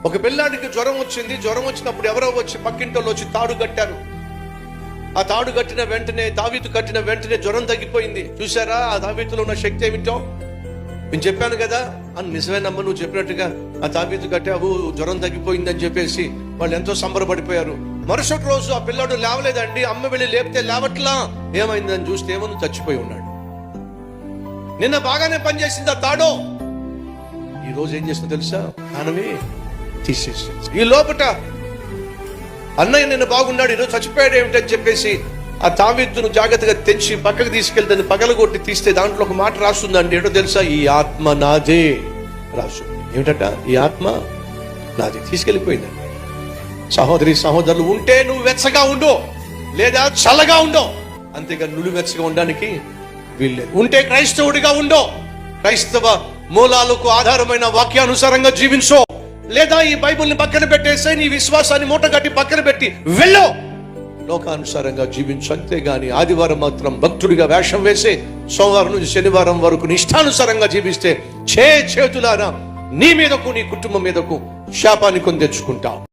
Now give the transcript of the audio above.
ఒక పిల్లాడికి జ్వరం వచ్చింది. జ్వరం వచ్చినప్పుడు ఎవరో వచ్చి పక్కింటోళ్ళు వచ్చి తాడు కట్టారు. ఆ తాడు కట్టిన వెంటనే, తావీతు కట్టిన వెంటనే జ్వరం తగ్గిపోయింది. చూసారా ఆ తావీతులో ఉన్న శక్తి ఏమిటో? నేను చెప్పాను కదా అని. నిజమేనమ్మ, నువ్వు చెప్పినట్టుగా ఆ తావీతు కట్టావు, జ్వరం తగ్గిపోయింది అని చెప్పేసి వాళ్ళు ఎంతో సంబరపడిపోయారు. మరుసటి రోజు ఆ పిల్లాడు లేవలేదండి. అమ్మ వెళ్ళి లేపితే లేవట్లా. ఏమైందని చూస్తే ఏమో చచ్చిపోయి ఉన్నాడు. నిన్న బాగానే పనిచేసింది ఆ తాడో, ఈ రోజు ఏం చేస్తుందో తెలుసా? ప్రాణమే తీసేసి. ఈ లోపట అన్నయ్య నిన్న బాగున్నాడు, ఈరోజు చచ్చిపోయాడు ఏమిటని చెప్పేసి ఆ తావీతును జాగ్రత్తగా తెంచి పక్కకు తీసుకెళ్తే దాన్ని పగలగొట్టి తీస్తే దాంట్లో ఒక మాట రాస్తుందండి. ఏంటో తెలుసా? ఈ ఆత్మ నాదే రాస్తుంది. ఏమిటట? ఈ ఆత్మ నాదే. తీసుకెళ్ళిపోయిందండి. సహోదరి సహోదరులు, ఉంటే నువ్వు వెచ్చగా ఉండు, లేదా చల్లగా ఉండు. అంతేగా నువ్వు వెచ్చగా ఉండడానికి వీల్లేదు. ఉంటే క్రైస్తవుడిగా ఉండు, క్రైస్తవ మూలాలకు ఆధారమైన వాక్యానుసారంగా జీవించో. లేదా ఈ బైబిల్ని పక్కన పెట్టేసి నీ విశ్వాసాన్ని మూటగట్టి పక్కన పెట్టి వెళ్ళు, లోకానుసారంగా జీవించు. అంతేగాని ఆదివారం మాత్రం భక్తుడిగా వేషం వేసి సోమవారం నుంచి శనివారం వరకు నీ ఇష్టానుసారంగా జీవిస్తే చేతులారా నీ మీదకు నీ కుటుంబం మీదకు శాపాన్ని కొని తెచ్చుకుంటావు.